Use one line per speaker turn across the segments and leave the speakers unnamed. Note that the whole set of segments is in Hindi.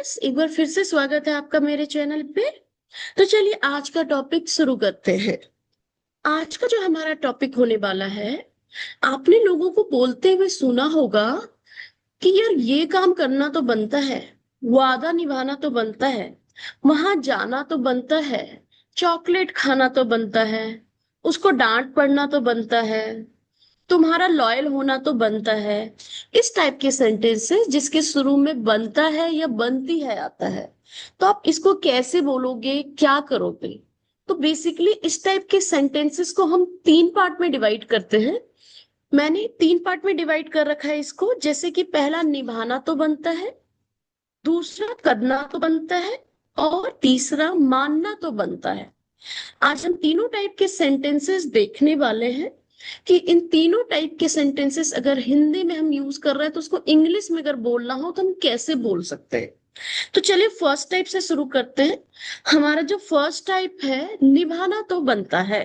फ्रेंड्स, एक बार फिर से स्वागत है आपका मेरे चैनल पे। तो चलिए आज का टॉपिक शुरू करते हैं। आज का जो हमारा टॉपिक होने वाला है, आपने लोगों को बोलते हुए सुना होगा कि यार ये काम करना तो बनता है, वादा निभाना तो बनता है, वहां जाना तो बनता है, चॉकलेट खाना तो बनता है, उसको डांट पड़ना तो बनता है, तुम्हारा लॉयल होना तो बनता है। इस टाइप के सेंटेंसेस जिसके शुरू में बनता है या बनती है आता है, तो आप इसको कैसे बोलोगे, क्या करोगे? तो बेसिकली इस टाइप के सेंटेंसेस को हम तीन पार्ट में डिवाइड करते हैं। मैंने तीन पार्ट में डिवाइड कर रखा है इसको, जैसे कि पहला निभाना तो बनता है, दूसरा करना तो बनता है, और तीसरा मानना तो बनता है। आज हम तीनों टाइप के सेंटेंसेस देखने वाले हैं कि इन तीनों टाइप के सेंटेंसेस अगर हिंदी में हम यूज कर रहे हैं तो उसको इंग्लिश में अगर बोलना हो तो हम कैसे बोल सकते हैं। तो चलिए फर्स्ट टाइप से शुरू करते हैं। हमारा जो फर्स्ट टाइप है, निभाना तो बनता है।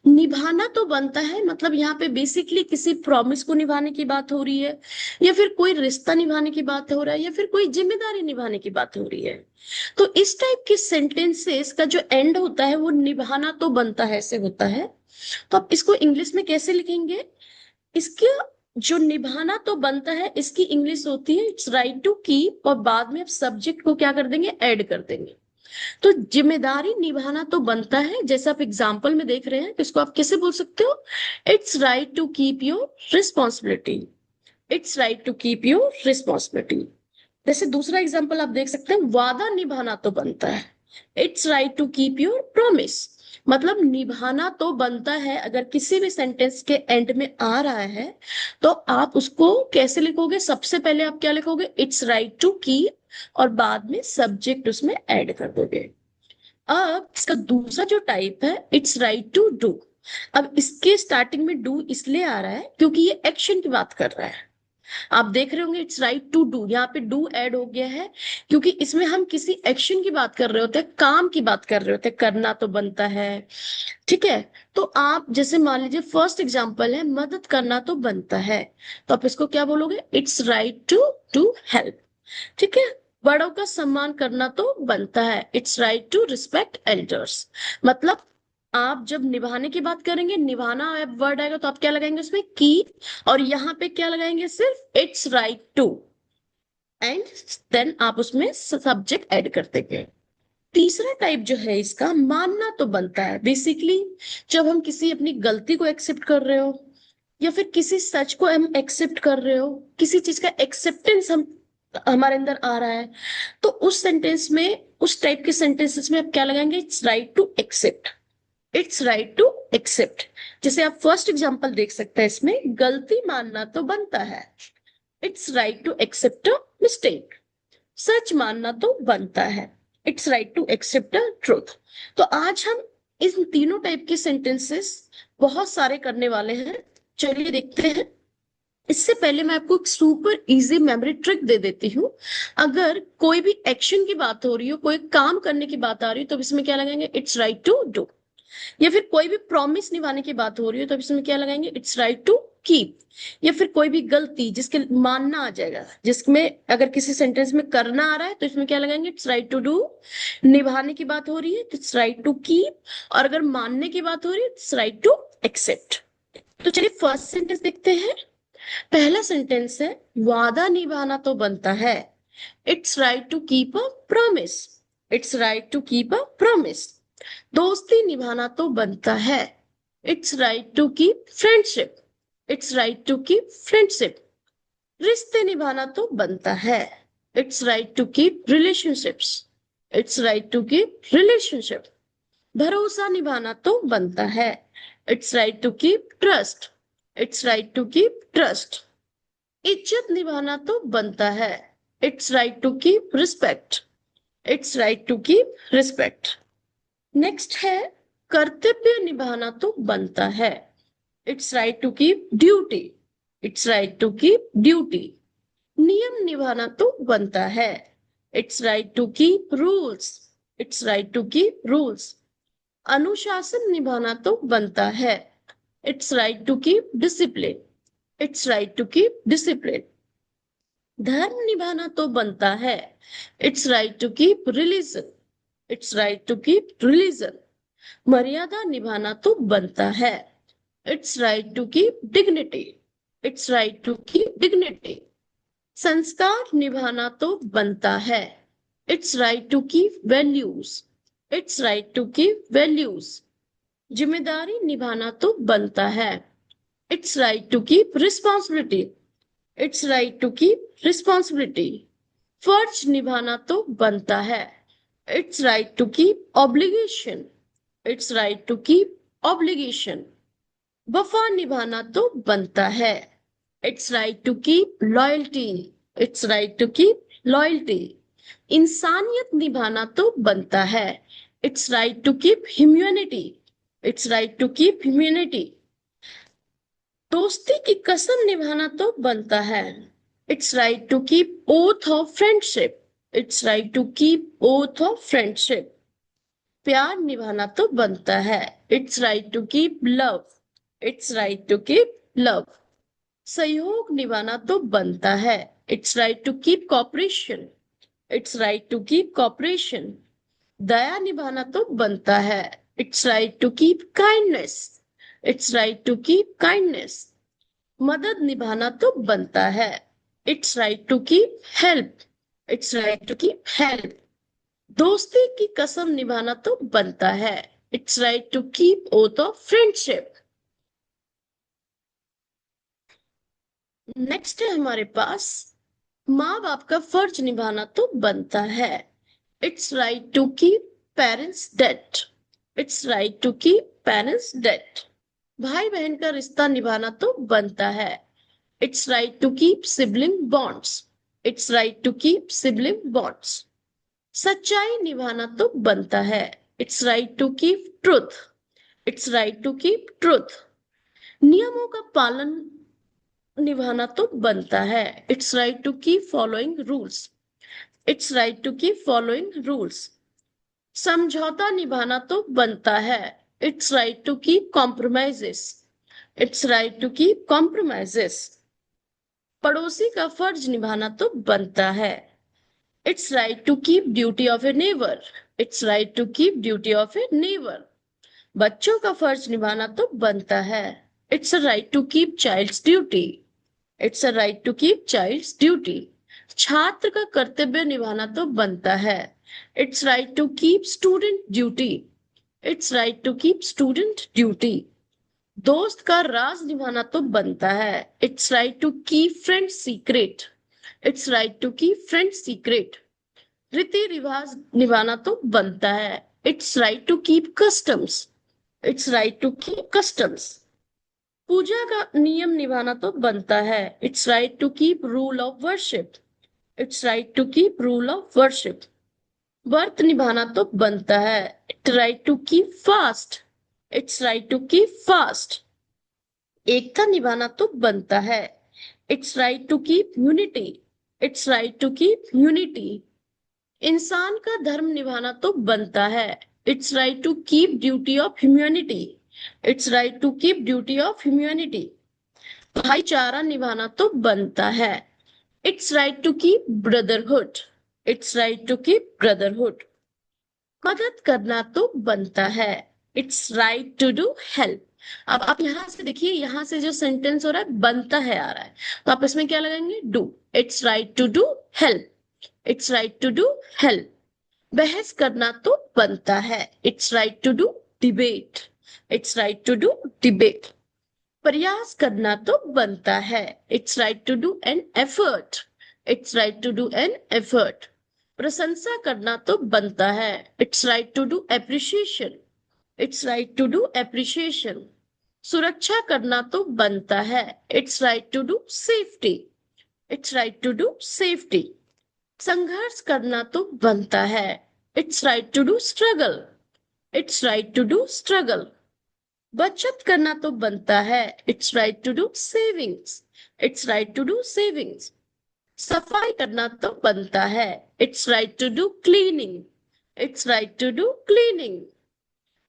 निभाना तो बनता है मतलब यहाँ पे बेसिकली किसी प्रॉमिस को निभाने की बात हो रही है, या फिर कोई रिश्ता निभाने की बात हो रहा है, या फिर कोई जिम्मेदारी निभाने की बात हो रही है। तो इस टाइप के सेंटेंसेस का जो एंड होता है वो निभाना तो बनता है से होता है। तो आप इसको इंग्लिश में कैसे लिखेंगे? इसके जो निभाना तो बनता है इसकी इंग्लिश होती है इट्स राइट टू कीप, और बाद में आप सब्जेक्ट को क्या कर देंगे, ऐड कर देंगे। तो जिम्मेदारी निभाना तो बनता है, जैसे आप एग्जाम्पल में देख रहे हैं, इसको आप कैसे बोल सकते हो? It's right to keep your responsibility. It's right to keep your responsibility. जैसे दूसरा एग्जाम्पल आप देख सकते हैं, वादा निभाना तो बनता है। It's right to keep your promise. मतलब निभाना तो बनता है अगर किसी भी सेंटेंस के एंड में आ रहा है तो आप उसको कैसे लिखोगे? सबसे पहले आप क्या लिखोगे? इट्स राइट टू कीप, और बाद में सब्जेक्ट उसमें ऐड कर दोगे। अब इसका दूसरा जो टाइप है, इट्स राइट टू डू। अब इसके स्टार्टिंग में डू इसलिए आ रहा है क्योंकि ये एक्शन की बात कर रहा है। आप देख रहे होंगे इट्स राइट टू डू, यहाँ पे डू ऐड हो गया है क्योंकि इसमें हम किसी एक्शन की बात कर रहे होते हैं, काम की बात कर रहे होते हैं, करना तो बनता है। ठीक है। तो आप जैसे मान लीजिए फर्स्ट एग्जांपल है, मदद करना तो बनता है, तो आप इसको क्या बोलोगे? It's right to do help. ठीक है। बड़ों का सम्मान करना तो बनता है, it's right to respect elders. मतलब आप जब निभाने की बात करेंगे, निभाना वर्ड आएगा तो आप क्या लगाएंगे उसमें? की। और यहाँ पे क्या लगाएंगे? सिर्फ it's right to, and then आप उसमें सब्जेक्ट ऐड कर देंगे। तीसरा टाइप जो है इसका, मानना तो बनता है। बेसिकली जब हम किसी अपनी गलती को एक्सेप्ट कर रहे हो, या फिर किसी सच को हम एक्सेप्ट कर रहे हो, किसी चीज का एक्सेप्टेंस हम हमारे अंदर आ रहा है, तो उस सेंटेंस में, उस टाइप के सेंटेंसेस में आप क्या लगाएंगे? It's right to accept. It's right to accept. जैसे आप फर्स्ट एग्जांपल देख सकते हैं, इसमें गलती मानना तो बनता है, it's right to accept a mistake. सच मानना तो बनता है, it's right to accept the truth. तो आज हम इन तीनों टाइप के सेंटेंसेस बहुत सारे करने वाले हैं। चलिए देखते हैं। इससे पहले मैं आपको एक सुपर इजी मेमोरी ट्रिक दे देती हूँ। अगर कोई भी एक्शन की बात हो रही हो, कोई काम करने की बात आ रही हो, तो इसमें क्या लगाएंगे? It's right to do. या फिर कोई भी प्रॉमिस निभाने की बात हो रही हो तो इसमें क्या लगाएंगे? It's right to keep. या फिर कोई भी गलती जिसके मानना आ जाएगा, जिसमें अगर किसी सेंटेंस में करना आ रहा है तो इसमें क्या लगाएंगे? It's right to do. निभाने की बात हो रही है तो इट्स राइट टू कीप, और अगर मानने की बात हो रही है इट्स राइट टू एक्सेप्ट। तो चलिए फर्स्ट सेंटेंस देखते हैं। पहला सेंटेंस है, वादा निभाना तो बनता है, it's right to keep a promise. It's right to keep a promise. दोस्ती निभाना तो बनता है, it's right to keep friendship. It's right to keep friendship. रिश्ते निभाना तो बनता है, it's right to keep relationships. It's right to keep relationship. भरोसा निभाना तो बनता है, it's right to keep trust. It's right to keep trust. इज्जत निभाना तो बनता है, it's right to keep respect. It's right to keep respect. Next है, कर्तव्य निभाना तो बनता है, it's right to keep duty. It's right to keep duty. नियम निभाना तो बनता है, it's right to keep rules. It's right to keep rules. अनुशासन निभाना तो बनता है, it's right to keep discipline. It's right to keep discipline. धर्म निभाना तो बनता है, it's right to keep religion, it's right to keep religion. मर्यादा निभाना तो बनता है, it's right to keep dignity, it's right to keep dignity. संस्कार निभाना तो बनता है, it's right to keep values, it's right to keep values. जिम्मेदारी निभाना तो बनता है, it's right to keep responsibility, it's right to keep responsibility. फर्ज निभाना तो बनता है, it's right to keep obligation, it's right to keep obligation. वफा निभाना तो बनता है, it's right to keep loyalty, it's right to keep loyalty. इंसानियत निभाना तो बनता है, it's right to keep humanity, it's right to keep humanity. दोस्ती की कसम निभाना तो बनता है, it's right to keep oath of friendship, it's right to keep oath of friendship. प्यार निभाना तो बनता है, it's right to keep love, it's right to keep love. सहयोग निभाना तो बनता है, it's right to keep cooperation, it's right to keep cooperation. दया निभाना तो बनता है, it's right to keep kindness, it's right to keep kindness. मदद निभाना तो बनता है, it's right to keep help, it's right to keep help. दोस्ती की कसम निभाना तो बनता है, it's right to keep oath of friendship. Next है हमारे पास, माँ बाप का फर्ज निभाना तो बनता है, it's right to keep parents debt, it's right to keep parents debt. भाई बहन का रिश्ता निभाना तो बनता है, it's right to keep sibling bonds, it's right to keep sibling bonds. सच्चाई निभाना तो बनता है, it's right to keep truth, it's right to keep truth. नियमों का पालन निभाना तो बनता है, it's right to keep following rules, it's right to keep following rules. समझौता निभाना तो बनता है, it's right to keep compromises, it's right to keep compromises. पड़ोसी का फर्ज निभाना तो बनता है, it's right to keep duty of a neighbour, it's right to keep duty of a neighbour. बच्चों का फर्ज निभाना तो बनता है, it's a right to keep child's duty, it's a right to keep child's duty. छात्र का कर्तव्य निभाना तो बनता है, it's right to keep student duty, it's right to keep student duty. दोस्त का राज निभाना तो बनता है, it's right to keep friend secret, it's right to keep friend secret. रीति रिवाज निभाना तो बनता है, it's right to keep customs, it's right to keep customs. पूजा का नियम निभाना तो बनता है, it's right to keep rule of worship, it's right to keep rule of worship. व्रत निभाना तो बनता है, it's right to keep fast, it's right to keep fast. एकता निभाना तो बनता है, it's right to keep unity, it's right to keep unity. इंसान का धर्म निभाना तो बनता है, it's right to keep duty of humanity, it's right to keep duty of humanity. भाईचारा निभाना तो बनता है, it's right to keep brotherhood, it's right to keep brotherhood. मदद करना तो बनता है, it's right to do help. अब आप यहां से देखिए, यहां से जो सेंटेंस हो रहा है बनता है आ रहा है, तो आप इसमें क्या लगाएंगे, do. It's right to do help, it's right to do help. बहस करना तो बनता है, it's right to do debate, it's right to do debate. प्रयास करना तो बनता है, it's right to do an effort, it's right to do an effort. प्रशंसा करना तो बनता है, it's right to do appreciation, it's right to do appreciation. सुरक्षा करना तो बनता है, it's right to do safety, it's right to do safety. संघर्ष करना तो बनता है, it's right to do struggle, it's right to do struggle. बचत करना तो बनता है, it's right to do savings, it's right to do savings. सफाई करना तो बनता है, it's right to do cleaning, it's right to do cleaning.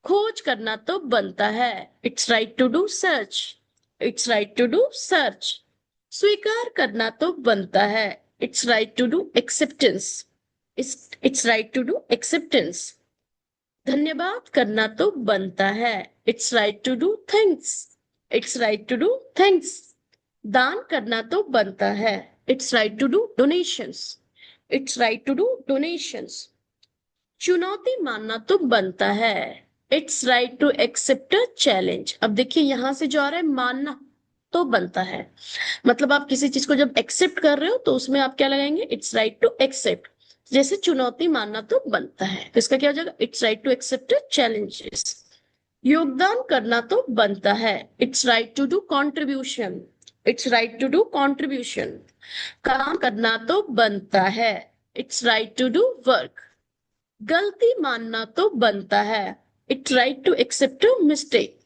खोज करना तो बनता है, it's right to do search, it's right to do search. स्वीकार करना तो बनता है, It's right to do acceptance. It's right to do acceptance. धन्यवाद करना तो बनता है. It's right to do thanks. It's right to do thanks. दान करना तो बनता है. It's right to do donations. It's right to do donations. चुनौती मानना तो बनता है. It's right to accept a challenge. अब देखिए यहां से जो आ रहा है मानना तो बनता है, मतलब आप किसी चीज को जब एक्सेप्ट कर रहे हो तो उसमें आप क्या लगाएंगे? It's right to accept. जैसे चुनौती मानना तो बनता है, तो इसका क्या हो जाएगा? It's right to accept challenges. योगदान करना तो बनता है. It's right to do contribution. It's right to do contribution. काम करना तो बनता है. It's right to do work. गलती मानना तो बनता है. It's right to accept mistake.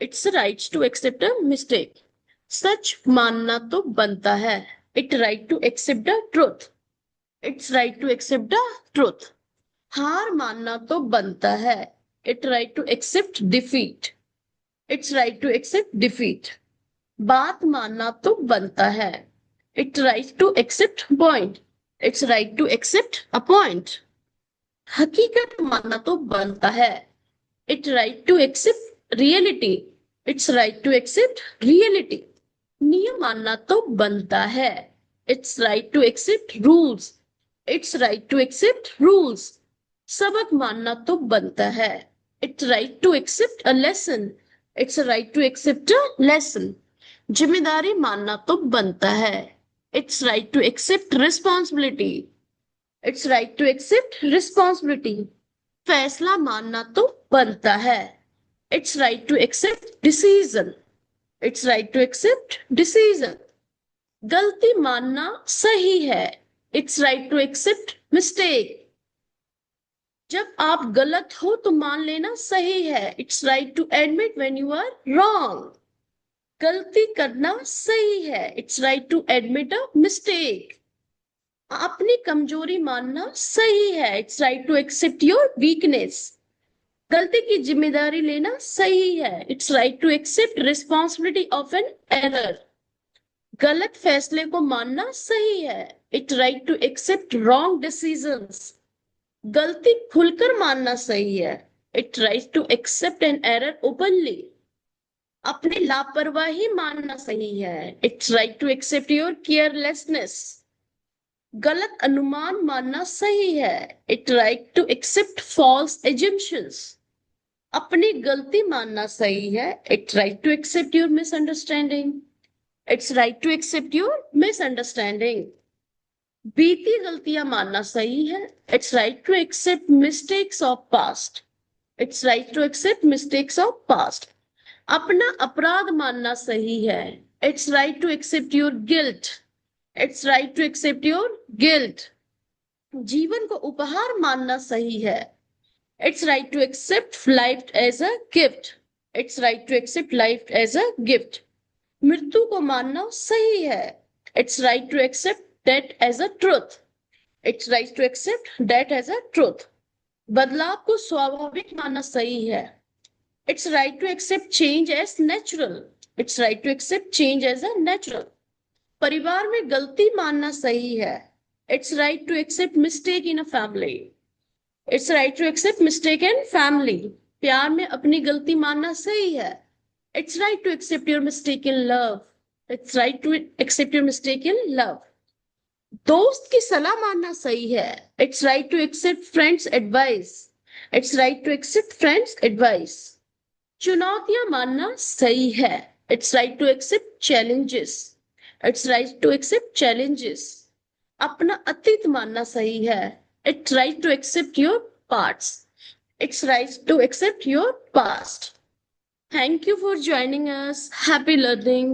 It's right to accept a mistake. सच मानना तो बनता है. It right to accept the truth. It's right to accept the truth. हार मानना तो बनता है. It right to accept defeat. It's right to accept defeat. बात मानना तो बनता है. It right to accept point. It's right to accept a point. हकीकत मानना तो बनता है. It right to accept reality. It's right to accept reality. नियम मानना तो बनता है. It's right to accept rules. It's right to accept rules. सबक मानना तो बनता है. It's right to accept a lesson. It's right to accept a lesson. जिम्मेदारी मानना तो बनता है. It's right to accept responsibility. It's right to accept responsibility. फैसला मानना तो बनता है. It's right to accept decision. It's right to accept decision. गलती मानना सही है. It's right to accept mistake. जब आप गलत हो तो मान लेना सही है. It's right to admit when you are wrong. गलती करना सही है. It's right to admit a mistake. अपनी कमजोरी मानना सही है. It's right to accept your weakness. गलती की जिम्मेदारी लेना सही है. It's right to accept responsibility of an error. गलत फैसले को मानना सही है. It right to accept wrong decisions. गलती खुलकर मानना सही है. It right to accept an error openly. अपनी लापरवाही मानना सही है. It's right to accept your carelessness. गलत अनुमान मानना सही है. It right to accept false assumptions. अपनी गलती मानना सही है. It right to accept your misunderstanding. It's right to accept your misunderstanding. बीती गलतियां मानना सही है. It's right to accept mistakes of past. It's right to accept mistakes of past. अपना अपराध मानना सही है. It's right to accept your guilt. It's right to accept your guilt. जीवन को उपहार मानना सही है. It's right to accept life as a gift. It's right to accept life as a gift. मृत्यु को मानना सही है. It's right to accept death as a truth. It's right to accept death as a truth. बदलाव को स्वाभाविक मानना सही है. It's right to accept change as natural. It's right to accept change as a natural. परिवार में गलती मानना सही है. It's right to accept mistake in a family. It's right to accept mistake in family. प्यार में अपनी गलती मानना सही है. It's right to accept your mistake in love. It's right to accept your mistake in love. दोस्त की सलाह मानना सही है. It's right to accept friend's advice. It's right to accept friend's advice. चुनौतियां मानना सही है. It's right to accept challenges. It's right to accept challenges. अपना अतीत मानना सही है. It's right to accept your past. It's right to accept your past. Thank you for joining us. Happy learning.